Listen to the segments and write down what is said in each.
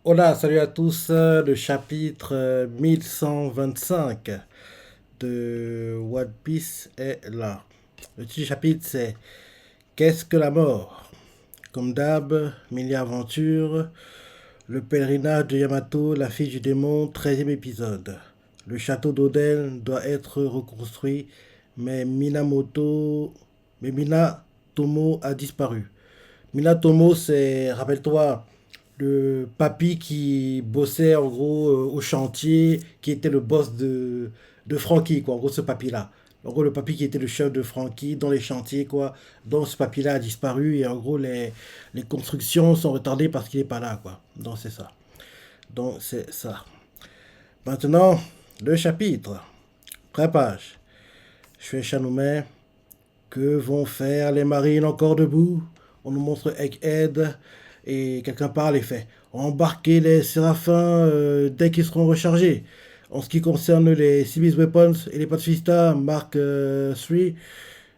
Hola, salut à tous. Le chapitre 1125 de One Piece est là. Le petit chapitre c'est Qu'est-ce que la mort? Comme d'hab, mini-aventure, le pèlerinage de Yamato, la fille du démon, 13e épisode. Le château d'Oden doit être reconstruit, mais Minatomo a disparu. Minatomo, c'est, rappelle-toi, le papy qui bossait en gros au chantier, qui était le boss de Frankie, quoi. En gros, ce papy-là. En gros, le papy qui était le chef de Frankie dans les chantiers, quoi. Donc, ce papy-là a disparu et en gros, les constructions sont retardées parce qu'il n'est pas là, quoi. Donc, c'est ça. Donc, c'est ça. Maintenant, le chapitre. Prépage. Je fais Chanoumet. Que vont faire les marines encore debout? On nous montre Egghead et quelqu'un parle et fait embarquer les séraphins dès qu'ils seront rechargés. En ce qui concerne les Seabeast Weapons et les Pacifista Mark 3,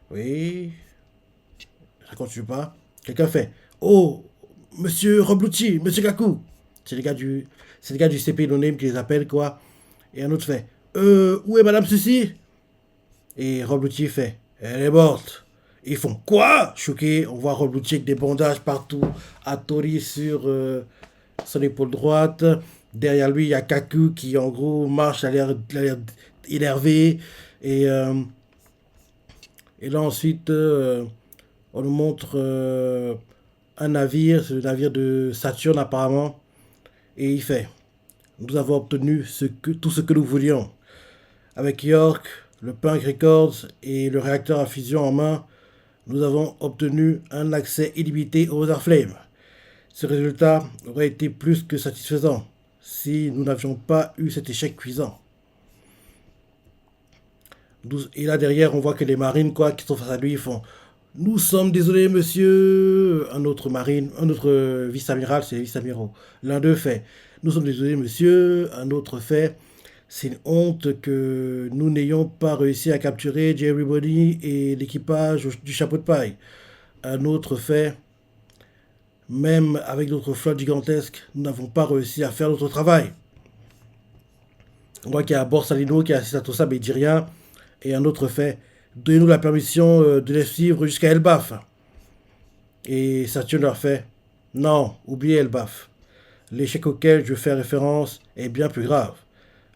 oui, ça continue pas. Quelqu'un fait oh, monsieur Roblucci, monsieur Kaku. C'est les gars du, c'est les gars du CP No Name qui les appellent quoi. Et un autre fait où est Madame Ceci? Et Roblucci fait elle est morte. Ils font quoi? Choqués, on voit Roblucci avec des bandages partout, Atori sur son épaule droite. Derrière lui, il y a Kaku qui en gros marche, a l'air énervé. Et, euh, et là ensuite, on nous montre un navire, c'est le navire de Saturne apparemment. Et il fait, nous avons obtenu tout ce que nous voulions. Avec York, le Punk Records et le réacteur à fusion en main, nous avons obtenu un accès illimité aux Flame. Ce résultat aurait été plus que satisfaisant si nous n'avions pas eu cet échec cuisant. Et là derrière, on voit que les marines quoi, qui sont face à lui ils font nous sommes désolés, monsieur. Un autre marine, un autre vice-amiral, c'est les vice-amiraux. L'un d'eux fait nous sommes désolés, monsieur. Un autre fait c'est une honte que nous n'ayons pas réussi à capturer Jerry Body et l'équipage du chapeau de paille. Un autre fait même avec notre flotte gigantesque, nous n'avons pas réussi à faire notre travail. On voit qu'il y a Borsalino qui assiste à tout ça, mais il dit rien. Et un autre fait donnez-nous la permission de les suivre jusqu'à Elbaf. Et Saturne leur fait non, oubliez Elbaf. L'échec auquel je fais référence est bien plus grave.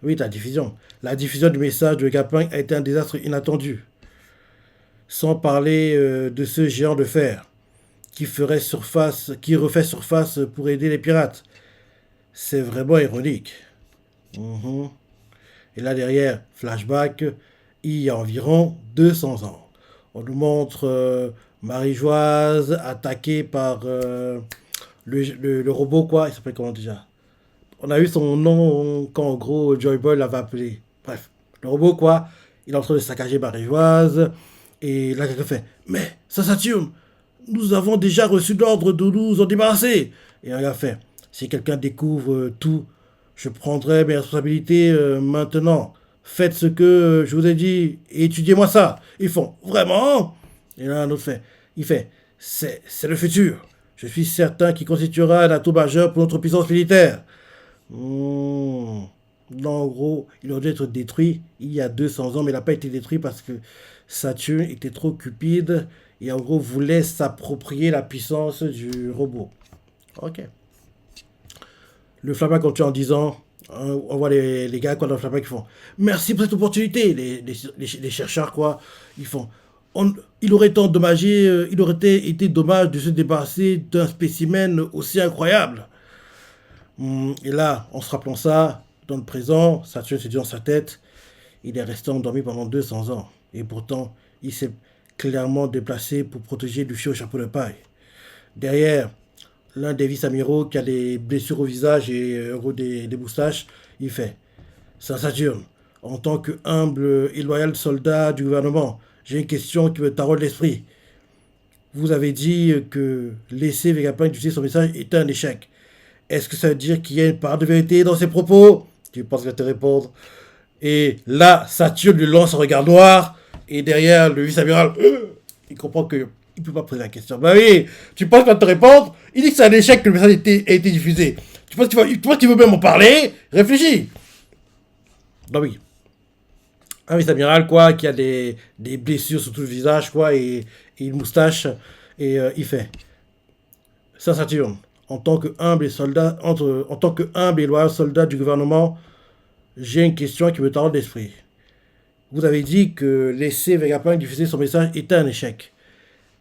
Oui, ta diffusion. La diffusion du message de Gaping a été un désastre inattendu. Sans parler de ce géant de fer qui refait surface pour aider les pirates. C'est vraiment ironique. Mhm. Et là derrière, flashback, il y a environ 200 ans. On nous montre Marie-Joise attaquée par le robot, quoi. Il s'appelle comment déjà? On a eu son nom quand en gros Joy Boy l'avait appelé. Bref, le robot, quoi. Il est en train de saccager Marie-Joise. Et là, quelqu'un fait mais, ça Saturne, nous avons déjà reçu l'ordre de nous en débarrasser. Et un gars fait si quelqu'un découvre tout, je prendrai mes responsabilités maintenant. Faites ce que je vous ai dit et étudiez-moi ça. Ils font vraiment. Et là, un autre fait il fait c'est le futur. Je suis certain qu'il constituera un atout majeur pour notre puissance militaire. Mmh. En gros, il aurait dû être détruit il y a 200 ans, mais il n'a pas été détruit parce que Saturne était trop cupide et en gros voulait s'approprier la puissance du robot. Ok. Le flashback continue en disant, on voit les gars quoi, dans le flashback qui font merci pour cette opportunité. Les chercheurs quoi, ils font il aurait été endommagé, il aurait été dommage de se débarrasser d'un spécimen aussi incroyable. Et là, en se rappelant ça, dans le présent, Saturne s'est dit dans sa tête, il est resté endormi pendant 200 ans. Et pourtant, il s'est clairement déplacé pour protéger Luffy au chapeau de paille. Derrière, l'un des vice-amiraux qui a des blessures au visage et des moustaches, il fait Saturne, en tant que humble et loyal soldat du gouvernement, j'ai une question qui me taraude l'esprit. Vous avez dit que laisser Vegapunk utiliser son message était un échec. Est-ce que ça veut dire qu'il y a une part de vérité dans ses propos? Tu penses qu'elle te répondre? Et là, Saturne lui lance un regard noir. Et derrière, le vice-amiral, il comprend qu'il ne peut pas poser la question. Bah oui, tu penses qu'elle te répondre? Il dit que c'est un échec que le message a été diffusé. Tu penses qu'il veut bien m'en parler? Réfléchis. Bah oui. Un vice-amiral, quoi, qui a des blessures sur tout le visage, quoi, et une moustache. Et il fait. Saint-Saturne, en tant que humble et loyal soldat du gouvernement, j'ai une question qui me taraude l'esprit. Vous avez dit que laisser Vegapunk diffuser son message était un échec.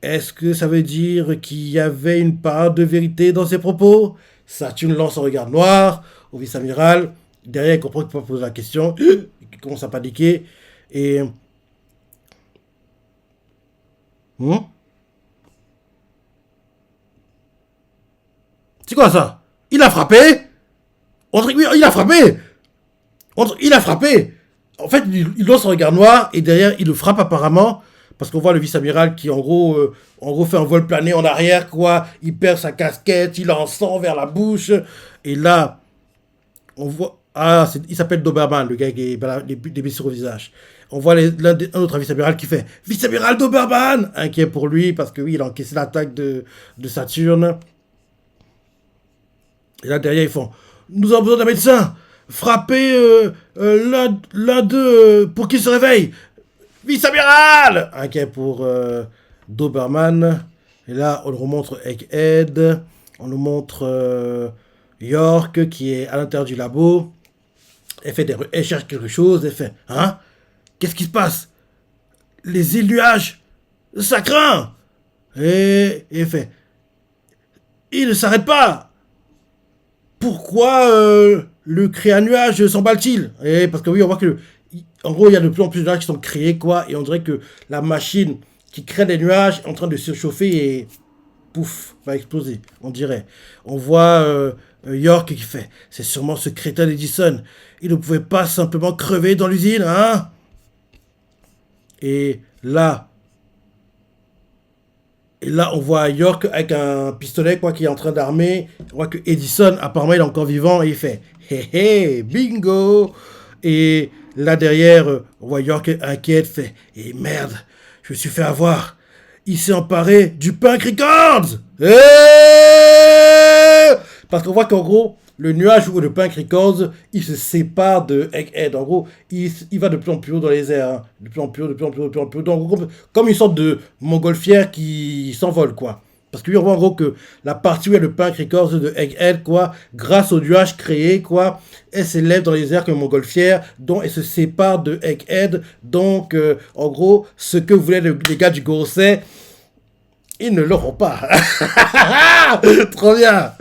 Est-ce que ça veut dire qu'il y avait une part de vérité dans ses propos? Saturne lance un regard noir au vice-amiral. Derrière, il comprend qu'il peut pas poser la question. Il commence à paniquer. Et... Hmm. C'est quoi ça? Il a frappé? Oui, il a frappé! Il a frappé! En fait, il lance un regard noir et derrière, il le frappe apparemment. Parce qu'on voit le vice-amiral qui, en gros, fait un vol plané en arrière, quoi. Il perd sa casquette, il a un sang vers la bouche. Et là, on voit... Ah, il s'appelle Doberman, le gars qui a des blessures au visage. On voit un autre vice-amiral qui fait Vice-amiral Doberman! Inquiet pour lui, parce que oui, il a encaissé l'attaque de Saturne. Et là, derrière, ils font Nous avons besoin d'un médecin! Frappez l'un d'eux pour qu'il se réveille! Vice-amiral! Inquiet pour Doberman. Et là, on nous remontre Egghead. On nous montre York qui est à l'intérieur du labo. Elle cherche quelque chose. Elle fait Hein? Qu'est-ce qui se passe? Les îles nuages! Ça craint! Et elle fait Il ne s'arrête pas! Pourquoi le créa nuage s'emballe-t-il? Et parce que oui, on voit que en gros, il y a de plus en plus de nuages qui sont créés, quoi, et on dirait que la machine qui crée des nuages est en train de se chauffer et pouf, va exploser, on dirait. On voit York qui fait, c'est sûrement ce crétin d'Edison. Il ne pouvait pas simplement crever dans l'usine, hein? Et là, on voit York avec un pistolet, quoi, qui est en train d'armer. On voit que Edison, apparemment, il est encore vivant et il fait hé hé, bingo! Et là derrière, on voit York inquiet, fait et merde, je me suis fait avoir. Il s'est emparé du Punk Records! Parce qu'on voit qu'en gros, le nuage ou le Punk Records, il se sépare de Egghead. En gros, il va de plus en plus haut dans les airs. Hein. De plus en plus haut, de plus en plus haut, de plus en plus haut. Donc, comme une sorte de montgolfière qui s'envole, quoi. Parce que lui, on voit en gros que la partie où il y a le Punk Records de Egghead, quoi, grâce au nuage créé, quoi, elle s'élève dans les airs comme une montgolfière, dont elle se sépare de Egghead. Donc, en gros, ce que voulaient les gars du Gorosei, ils ne l'auront pas. Trop bien.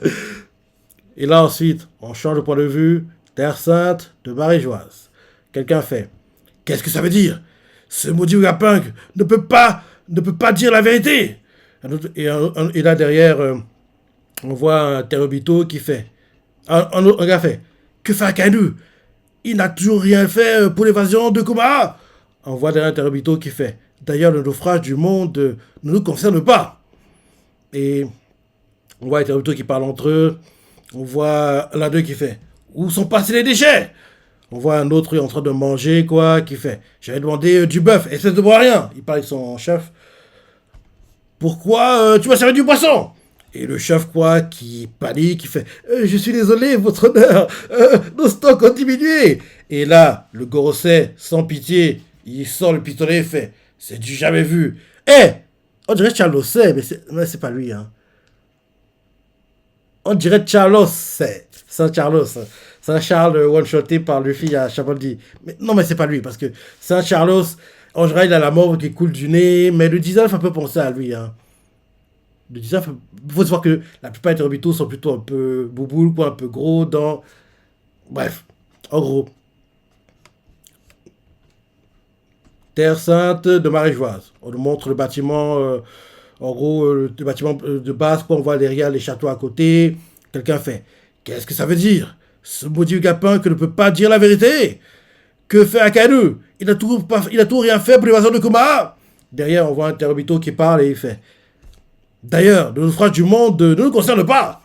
Et là, ensuite, on change de point de vue. Terre Sainte de Marie-Joise. Quelqu'un fait Qu'est-ce que ça veut dire? Ce maudit Vegapunk ne peut pas dire la vérité. Et là, derrière, on voit un Terobito qui fait un gars fait Que fait Akainu? Il n'a toujours rien fait pour l'évasion de Kuma. On voit derrière un Terobito qui fait D'ailleurs, le naufrage du monde ne nous concerne pas. Et on voit les Terobito qui parlent entre eux. On voit l'un d'eux qui fait Où sont passés les déchets? On voit un autre en train de manger, quoi, qui fait J'avais demandé du bœuf, espèce de bois rien. Il parle avec son chef. Pourquoi tu m'as servi du poisson? Et le chef, quoi, qui panique, qui fait Je suis désolé, votre honneur, nos stocks ont diminué. Et là, le Gorosei, sans pitié, il sort le pistolet et fait C'est du jamais vu. On dirait Charles mais c'est pas lui, hein. On dirait Charles, c'est Saint-Charles. Saint-Charles one-shoté par Luffy à Chaboldi. Mais non, mais c'est pas lui, parce que Saint-Charles, en général, il a la mort qui coule du nez, mais le design fait un peu penser à lui. Hein. Le design, il faut se voir que la plupart des Terobito sont plutôt un peu bouboule, quoi, un peu gros, dans... Bref, en gros. Terre Sainte de Marie-Joise. On nous montre le bâtiment... En gros, le bâtiment de base, quoi, on voit derrière les châteaux à côté. Quelqu'un fait Qu'est-ce que ça veut dire? Ce maudit Vegapunk ne peut pas dire la vérité. Que fait Akainu? Il a tout rien fait pour l'évasion de Kuma. Derrière, on voit un Terobito qui parle et il fait D'ailleurs, le naufrage du monde ne nous concerne pas.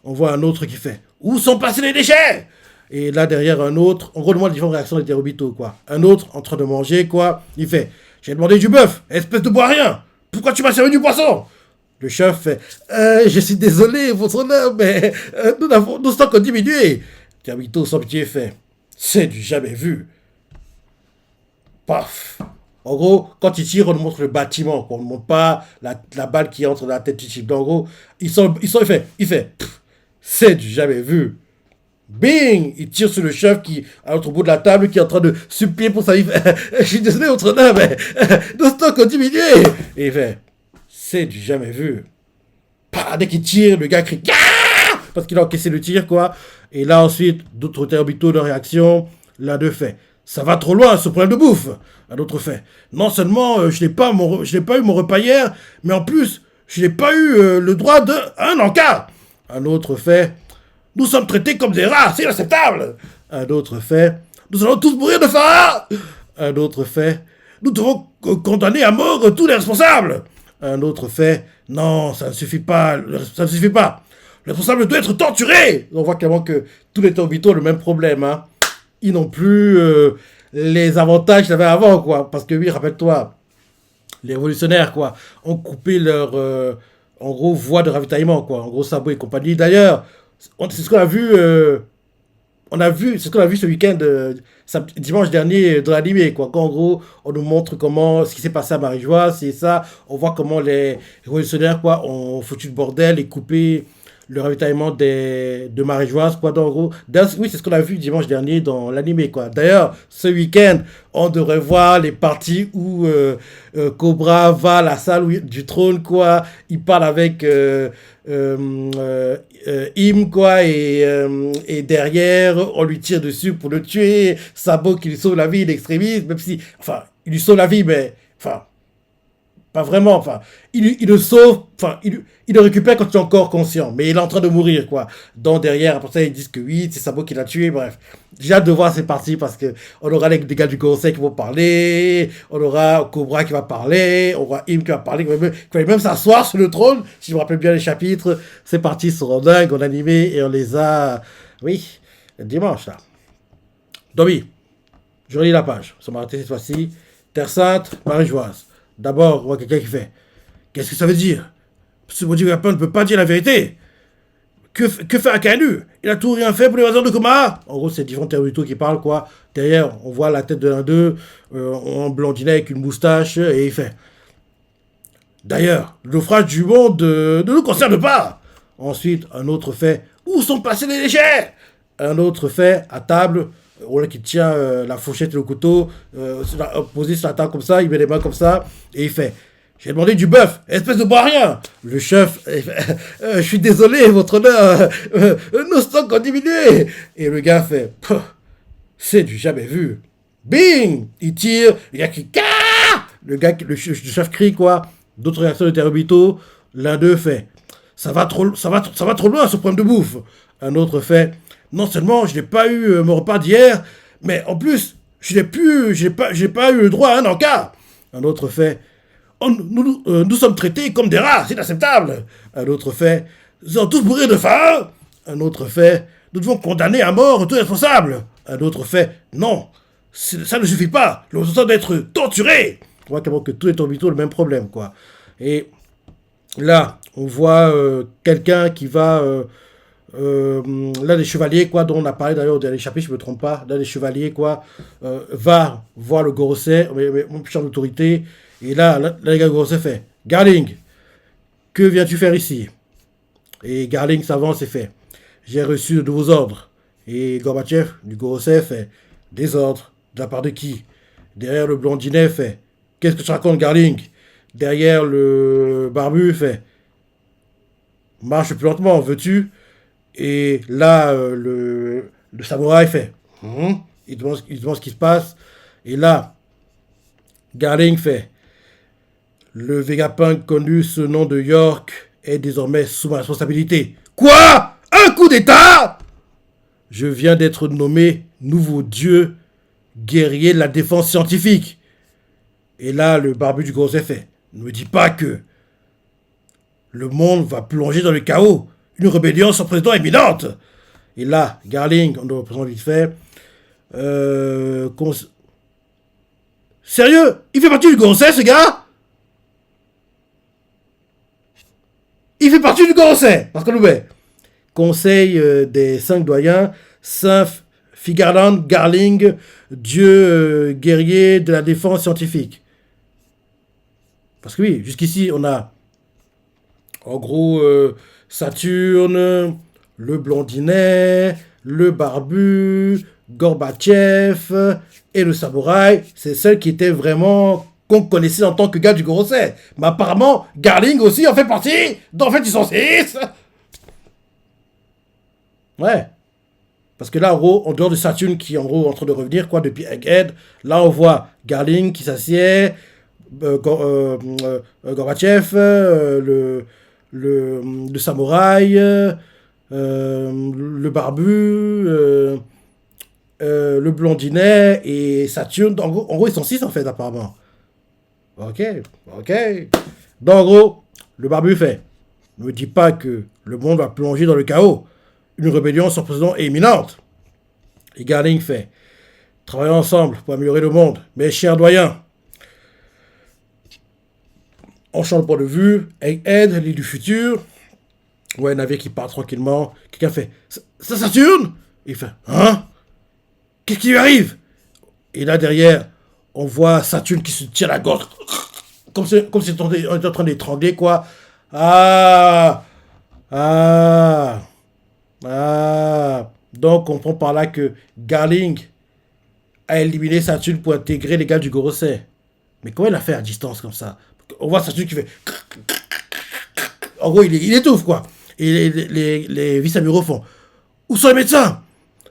On voit un autre qui fait Où sont passés les déchets? Et là, derrière, un autre, en gros, on voit les différentes réactions des Terobito, quoi. Un autre en train de manger, quoi. Il fait J'ai demandé du bœuf, espèce de bois rien. Pourquoi tu m'as servi du poisson? Le chef fait je suis désolé, votre honneur, mais nous sommes encore diminué. Termito, sans pitié, fait c'est du jamais vu. Paf. En gros, quand il tire, on nous montre le bâtiment, quoi. On ne montre pas la balle qui entre dans la tête du type. Donc, en gros, il fait c'est du jamais vu. Bing! Il tire sur le chef qui, à l'autre bout de la table, qui est en train de supplier pour sa vie. Je suis désolé, votre honneur, mais nos stocks ont diminué. Et il fait c'est du jamais vu. Dès qu'il tire, le gars crie parce qu'il a encaissé le tir, quoi. Et là, ensuite, d'autres orbitaux de réaction. L'un d'eux fait ça va trop loin, ce problème de bouffe. Un autre fait non seulement je n'ai pas eu mon repas hier, mais en plus, je n'ai pas eu le droit de un encart. Un autre fait nous sommes traités comme des rats, c'est inacceptable. Un autre fait nous allons tous mourir de faim. Un autre fait nous devons condamner à mort tous les responsables. Un autre fait non, ça ne suffit pas, ça ne suffit pas. Le responsable doit être torturé. On voit clairement que tous les orbitaux ont le même problème. Hein. Ils n'ont plus les avantages qu'ils avaient avant, quoi. Parce que oui, rappelle-toi, les révolutionnaires, quoi, ont coupé leur, en gros, voie de ravitaillement, quoi. En gros, Sabo et compagnie. D'ailleurs, c'est ce qu'on a vu, c'est ce qu'on a vu ce week-end, dimanche dernier, dans l'animé, quoi. Quand, en gros, on nous montre comment, ce qui s'est passé à Marie-Joie, c'est ça. On voit comment les révolutionnaires, quoi, ont foutu le bordel et coupé le ravitaillement de Marie-Joise, quoi, en gros. Oui, c'est ce qu'on a vu dimanche dernier dans l'animé, quoi. D'ailleurs, ce week-end, on devrait voir les parties où Cobra va à la salle du trône, quoi. Il parle avec Im, quoi, et derrière, on lui tire dessus pour le tuer. Sabo qui lui sauve la vie, l'extrémiste, même si, enfin, il lui sauve la vie, mais, enfin, pas vraiment, enfin, il le sauve, enfin, il le récupère quand il est encore conscient, mais il est en train de mourir, quoi. Donc derrière, après ça, ils disent que oui, c'est Sabo qui l'a tué, bref. J'ai hâte de voir ces parties parce que on aura les gars du conseil qui vont parler, on aura Cobra qui va parler, on aura Im qui va parler, qui va même s'asseoir sur le trône, si je me rappelle bien les chapitres. Ces parties seront dingues, on a animé et on les a, oui, dimanche, là. Donc oui, je relis la page, ça m'a arrêté cette fois-ci. Terre Sainte, Marie-Joise. D'abord, on voit quelqu'un qui fait qu'est-ce que ça veut dire? Ce maudit Japon ne peut pas dire la vérité. Que fait Akainu? Il a tout rien fait pour l'évasion de Komaha. En gros, c'est différents terroristes qui parlent, quoi. Derrière, on voit la tête de l'un d'eux, en blondinet avec une moustache, et il fait d'ailleurs, le naufrage du monde ne nous concerne pas. Ensuite, un autre fait où sont passés les déchets? Un autre fait à table, qui tient la fourchette et le couteau posé sur la table comme ça, il met les mains comme ça, et il fait j'ai demandé du bœuf, espèce de bois-rien. Le chef, je suis désolé, votre honneur, nos stocks ont diminué. Et le gars fait, c'est du jamais vu. Bing! Il tire, il y a qui, le chef crie, quoi. D'autres réactions de Terrobito, l'un d'eux fait, ça va trop loin ce problème de bouffe. Un autre fait, non seulement je n'ai pas eu mon repas d'hier, mais en plus, j'ai pas eu le droit à un encart. Un autre fait, nous sommes traités comme des rats, c'est inacceptable. Un autre fait, nous allons tous mourir de faim. Un autre fait, nous devons condamner à mort tous les responsables. Un autre fait, non, ça ne suffit pas, le responsable doit être torturé. On voit que tous les orbitaux ont le même problème, quoi. Et là, on voit quelqu'un qui va... l'un des chevaliers, quoi, dont on a parlé d'ailleurs au dernier chapitre, je ne me trompe pas, l'un des chevaliers, quoi, va voir le Gorosei, mon puissant d'autorité, et là, le gars Gorosei fait Garling, que viens-tu faire ici? Et Garling s'avance et fait j'ai reçu de nouveaux ordres. Et Gorbatchev, du Gorosei, fait des ordres, de la part de qui? Derrière le blondinet, fait qu'est-ce que tu racontes, Garling? Derrière le barbu, fait marche plus lentement, veux-tu? Et là, le samouraï fait il demande ce qui se passe. Et là, Garling fait le Vegapunk connu sous le nom de York est désormais sous ma responsabilité. Quoi? Un coup d'état? Je viens d'être nommé nouveau dieu guerrier de la défense scientifique. Et là, le barbu du Gorosei fait ne me dis pas que le monde va plonger dans le chaos. Une rébellion sans président imminente. Et là, Garling, on le représente vite fait. Sérieux? Il fait partie du Gorosei, ce gars? Il fait partie du conseil. Parce que nous, conseil des 5 doyens, Saint Figarland Garling, dieu guerrier de la défense scientifique. Parce que oui, jusqu'ici, on a en gros Saturne, le blondinet, le barbu, Gorbatchev et le samouraï. C'est ceux qui étaient vraiment qu'on connaissait en tant que gars du Gorosei. Mais apparemment, Garling aussi en fait partie. Donc en fait, ils sont 6. Ouais. Parce que là, en gros, en dehors de Saturne qui est en gros en train de revenir, quoi, depuis Egghead, là on voit Garling qui s'assied, Gorbatchev, le samouraï, le barbu, le blondinet et Saturne. En gros, ils sont 6 en fait, apparemment. Ok, ok. Donc en gros, le barbu fait. Ne me dis pas que le monde va plonger dans le chaos. Une rébellion sans précédent est imminente. Et Garling fait. Travaillons ensemble pour améliorer le monde. Mes chers doyens, on change de point de vue. Egghead, l'île du futur. Ouais, un navire qui part tranquillement. Quelqu'un fait. Ça Saturne? Il fait. Hein? Qu'est-ce qui lui arrive? Et là derrière, on voit Saturne qui se tire la gorge. Comme si on était en train d'étrangler, quoi. Ah! Ah! Ah! Donc, on comprend par là que Garling a éliminé Saturne pour intégrer les gars du Gorosei. Mais comment il a fait à distance comme ça? On voit Saturne qui fait. En gros, il étouffe, quoi. Et les vice-amiraux font. Où sont les médecins?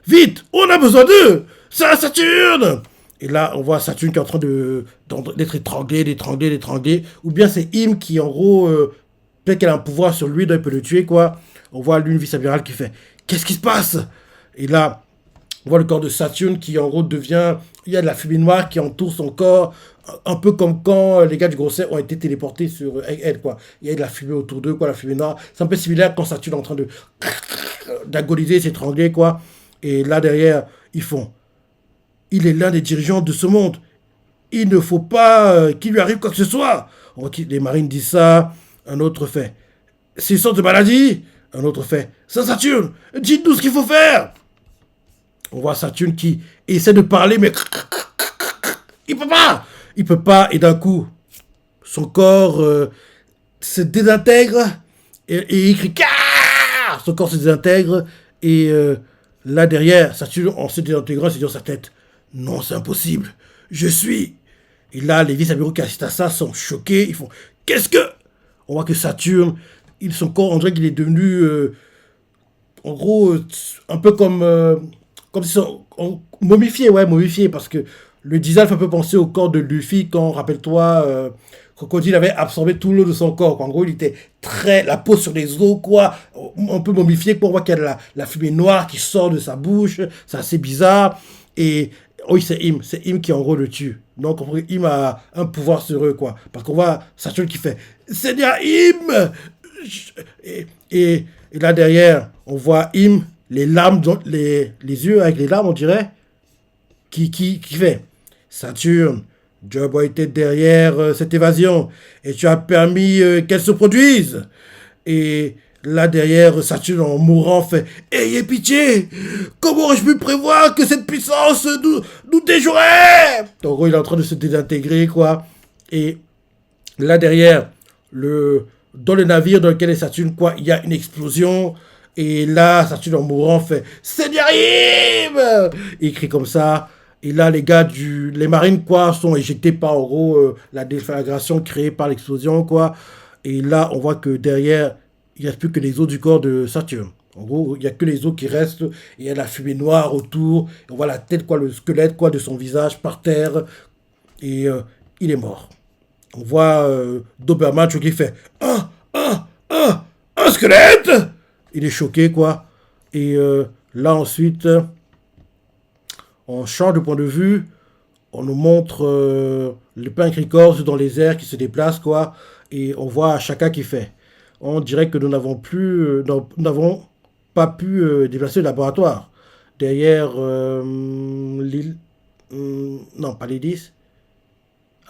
Vite! On a besoin d'eux! C'est la Saturne! Et là, on voit Saturne qui est en train d'être d'étrangler. Ou bien c'est Im qui, en gros, peut-être qu'elle a un pouvoir sur lui, donc il peut le tuer, quoi. On voit l'une vice-amirale qui fait. Qu'est-ce qui se passe? Et là, on voit le corps de Saturne qui, en gros, devient. Il y a de la fumée noire qui entoure son corps, un peu comme quand les gars du Gorosei ont été téléportés sur Egghead, quoi. Il y a de la fumée autour d'eux, quoi, la fumée noire. C'est un peu similaire quand Saturne est en train d'agoniser, s'étrangler, quoi. Et là, derrière, ils font. Il est l'un des dirigeants de ce monde. Il ne faut pas qu'il lui arrive quoi que ce soit. Les marines disent ça. Un autre fait. C'est une sorte de maladie. Un autre fait. C'est Saturne. Dites-nous ce qu'il faut faire. On voit Saturne qui essaie de parler, mais il peut pas. Il peut pas. Et d'un coup, son corps se désintègre et il crie. Car son corps se désintègre et là derrière, Saturne, en se désintégrant, c'est dans sa tête. Non, c'est impossible. Je suis. Et là, les vice-amiraux qui assistent à ça sont choqués. Ils font. Qu'est-ce que. On voit que Saturne, son corps, on dirait qu'il est devenu. En gros, un peu comme si momifié, ouais, momifié. Parce que le design fait un peu penser au corps de Luffy quand, rappelle-toi, Crocodile avait absorbé tout l'eau de son corps. En gros, il était très. La peau sur les os, quoi. Un peu momifié. On voit qu'il y a de la fumée noire qui sort de sa bouche. C'est assez bizarre. Et. Oui, c'est Im. C'est Im qui, en gros, le tue. Donc, Im a un pouvoir sur eux, quoi. Parce qu'on voit Saturne qui fait Seigneur Im. Et là, derrière, on voit Im, les larmes, les yeux avec les larmes, on dirait, qui fait Saturne, Job a été derrière cette évasion et tu as permis qu'elle se produise. Et là derrière, Saturne en mourant fait ayez pitié. Comment aurais-je pu prévoir que cette puissance nous déjouerait? En gros, il est en train de se désintégrer, quoi. Et là derrière, dans le navire dans lequel est Saturne, quoi, il y a une explosion. Et là, Saturne en mourant fait Seigneur Im. Il crie comme ça. Et là, les marines, quoi, sont éjectés par, en gros, la déflagration créée par l'explosion, quoi. Et là, on voit que derrière, il n'y a plus que les os du corps de Saturne. En gros, il n'y a que les os qui restent. Et il y a la fumée noire autour. Et on voit la tête, quoi, le squelette, quoi, de son visage par terre. Et il est mort. On voit Doberman qui fait un squelette. Il est choqué, quoi. Et là, ensuite, on change de point de vue. On nous montre le Pink dans les airs qui se déplace, quoi. Et on voit Shaka qui fait. On dirait que nous n'avons pas pu déplacer le laboratoire. Derrière l'île. Non, pas l'Hélice.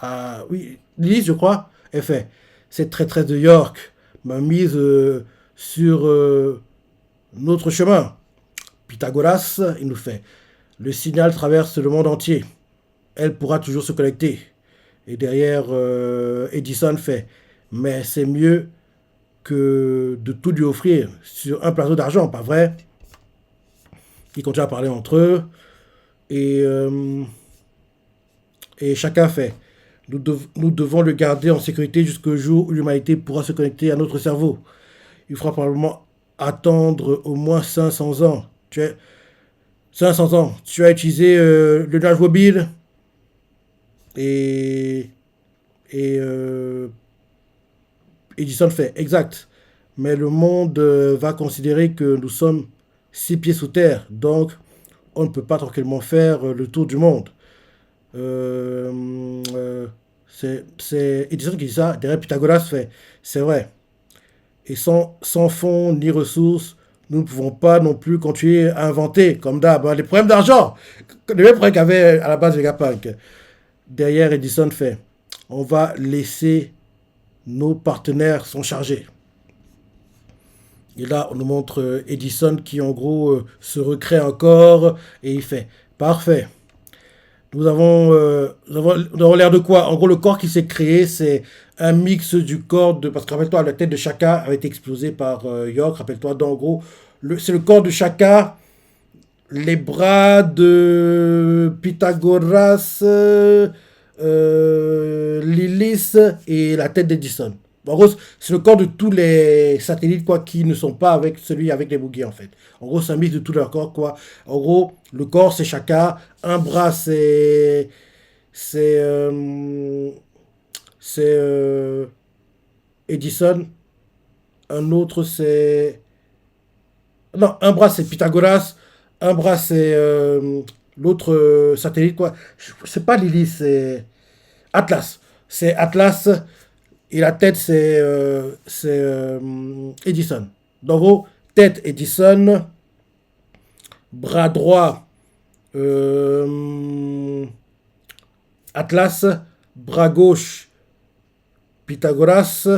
Ah oui, l'Hélice, je crois. Elle fait. Cette traîtresse de York m'a mise sur notre chemin. Pythagoras, il nous fait. Le signal traverse le monde entier. Elle pourra toujours se connecter. Et derrière, Edison fait. Mais c'est mieux que de tout lui offrir sur un plateau d'argent, pas vrai? Ils continuent à parler entre eux. Et, euh, et chacun fait. Nous devons le garder en sécurité jusqu'au jour où l'humanité pourra se connecter à notre cerveau. Il faudra probablement attendre au moins 500 ans. 500 ans. Tu as utilisé le nuage mobile et, et Edison fait exact. Mais le monde va considérer que nous sommes 6 pieds sous terre. Donc, on ne peut pas tranquillement faire le tour du monde. Euh, euh, c'est Edison qui dit ça. Derrière Pythagoras fait. C'est vrai. Et sans fonds ni ressources, nous ne pouvons pas non plus continuer à inventer, comme d'hab, hein, les problèmes d'argent. Les mêmes problèmes qu'avait à la base Vegapunk. Derrière, Edison fait. On va laisser nos partenaires s'en charger. Et là, on nous montre Edison qui, en gros, se recrée encore et il fait parfait. Nous avons l'air de quoi? En gros, le corps qui s'est créé, c'est un mix du corps de. Parce que rappelle-toi, la tête de Shaka avait été explosée par York. Rappelle-toi, donc, en gros, c'est le corps de Shaka, les bras de Pythagoras, Lilith et la tête d'Edison. En gros, c'est le corps de tous les satellites quoi, qui ne sont pas avec celui avec les boogies en fait. En gros, c'est un mix de tous leurs corps quoi. En gros, le corps c'est Chaka, un bras c'est c'est Edison, un autre c'est non, un bras c'est Pythagoras, un bras c'est l'autre satellite quoi. C'est pas Lily, c'est Atlas. C'est Atlas et la tête c'est Edison. Donc, en gros, tête Edison, bras droit euh, Atlas, bras gauche Pythagoras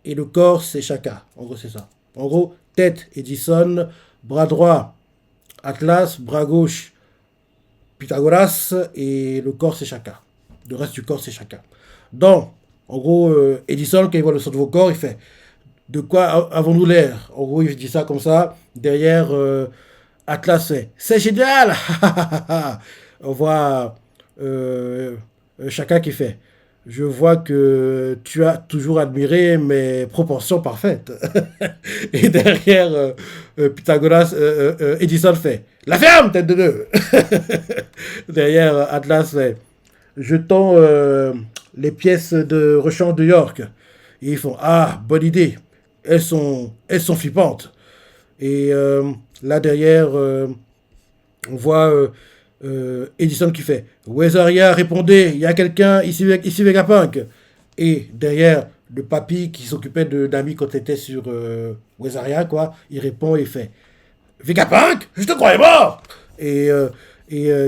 et le corps c'est Chaka. En gros, c'est ça. En gros, tête Edison, bras droit Atlas, bras gauche Pythagoras et le corps c'est Chaka. Le reste du corps c'est Chaka. Donc, en gros, Edison, quand il voit le son de vos corps, il fait de quoi avons-nous l'air? En gros, il dit ça comme ça. Derrière, Atlas fait c'est génial. On voit chacun qui fait je vois que tu as toujours admiré mes proportions parfaites. Et derrière, Pythagoras, Edison fait la ferme, tête de nœud. Derrière, Atlas fait jetons les pièces de rechange de York. Et ils font ah, bonne idée. Elles sont flippantes. Et là derrière, on voit Edison qui fait Wezaria, répondez, il y a quelqu'un ici Vegapunk. Et derrière, le papy qui s'occupait d'amis quand il était sur Wezaria, quoi, il répond et il fait Vegapunk, je te croyais mort. Et,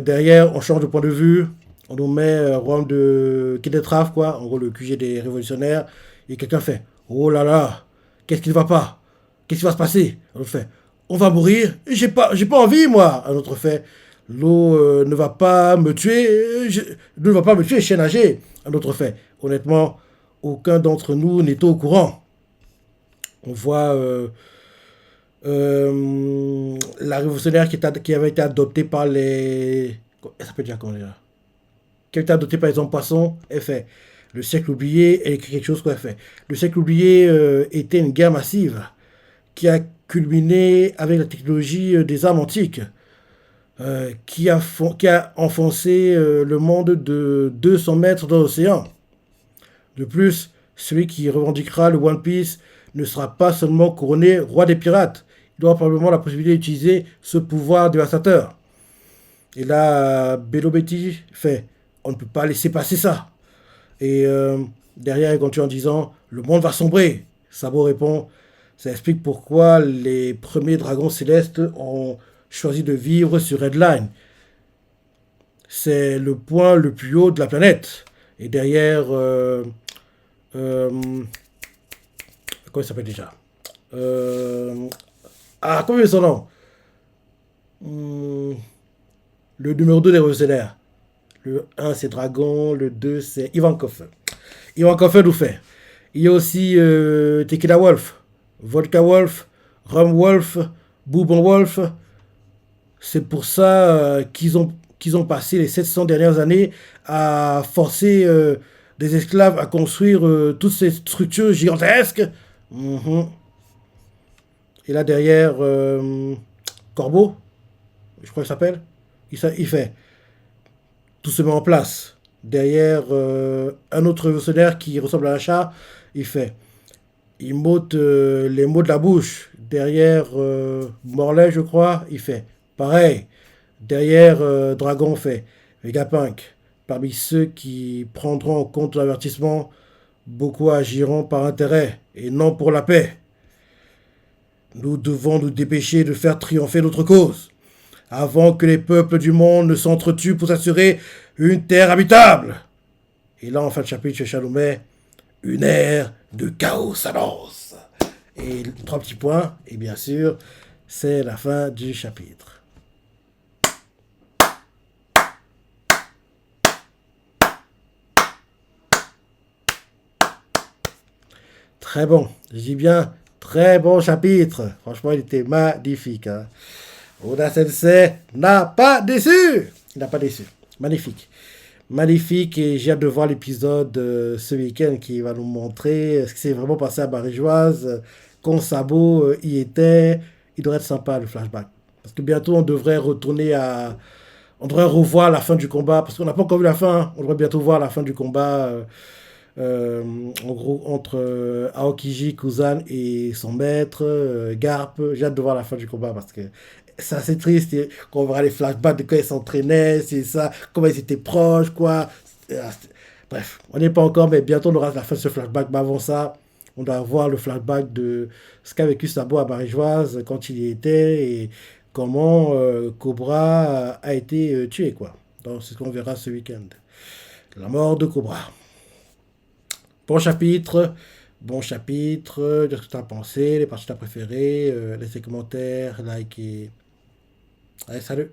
derrière, on change de point de vue, on nous met Rome de Kinetraf, quoi, en gros le QG des révolutionnaires, et quelqu'un fait oh là là, qu'est-ce qui ne va pas? Qu'est-ce qui va se passer? Un autre fait on va mourir, j'ai pas envie, moi. Un autre fait l'eau ne va pas me tuer, ne va pas me tuer, chien nager. Un autre fait honnêtement, aucun d'entre nous n'est au courant. On voit la révolutionnaire qui avait été adoptée par les. Elle s'appelle déjà comment déjà? Qui avait été adoptée par les hommes poissons. Elle fait le siècle oublié. Elle écrit quelque chose qu'elle fait. Le siècle oublié était une guerre massive qui a culminé avec la technologie des armes antiques, qui a enfoncé le monde de 200 mètres dans l'océan. De plus, celui qui revendiquera le One Piece ne sera pas seulement couronné roi des pirates, il aura probablement la possibilité d'utiliser ce pouvoir dévastateur. Et là, Bello Betty fait on ne peut pas laisser passer ça. Et derrière, il continue en disant le monde va sombrer. Sabo répond ça explique pourquoi les premiers dragons célestes ont choisi de vivre sur Redline. C'est le point le plus haut de la planète. Et derrière, euh, Comment il s'appelle déjà? Euh, Ah, comment il est son nom? Hmm, le numéro 2 des Mercenaires. Le un c'est Dragon, le 2 c'est Ivankov. Ivankov nous fait. Il y a aussi Tequila Wolf, Vodka Wolf, Rum Wolf, Bourbon Wolf. C'est pour ça qu'ils ont passé les 700 dernières années à forcer des esclaves à construire toutes ces structures gigantesques. Mhm. Et là derrière, Corbeau, je crois qu'il s'appelle, il fait. Tout se met en place. Derrière, un autre révolutionnaire qui ressemble à un chat, il fait. Il m'ôte les mots de la bouche. Derrière, Morlaix, je crois, il fait. Pareil. Derrière, Dragon fait. Vegapunk. Parmi ceux qui prendront en compte l'avertissement, beaucoup agiront par intérêt et non pour la paix. Nous devons nous dépêcher de faire triompher notre cause, avant que les peuples du monde ne s'entretuent pour s'assurer une terre habitable. Et là, en fin de chapitre, chez Chalomet, une ère de chaos s'annonce. Et trois petits points, et bien sûr, c'est la fin du chapitre. Très bon, je dis bien très bon chapitre. Franchement, il était magnifique. Hein. Oda Sensei n'a pas déçu. Il n'a pas déçu. Magnifique. Magnifique et j'ai hâte de voir l'épisode ce week-end qui va nous montrer ce qui s'est vraiment passé à Barigeoise. Quand Sabo y était, il devrait être sympa le flashback. Parce que bientôt on devrait retourner à. On devrait revoir la fin du combat. Parce qu'on n'a pas encore vu la fin. Hein. On devrait bientôt voir la fin du combat. En gros, entre Aokiji, Kuzan et son maître, Garp. J'ai hâte de voir la fin du combat parce que c'est assez triste quand on verra les flashbacks de quand ils s'entraînaient, c'est ça, comment ils étaient proches, quoi. Bref, on n'est pas encore, mais bientôt on aura la fin de ce flashback. Mais avant ça, on doit voir le flashback de ce qu'a vécu Sabo à Barigeoise quand il y était et comment Cobra a été tué, quoi. Donc c'est ce qu'on verra ce week-end. La mort de Cobra. Bon chapitre, bon chapitre. Qu'est-ce que tu as pensé, les parties que tu as préférées, laissez commentaires, like et. Allez, salut!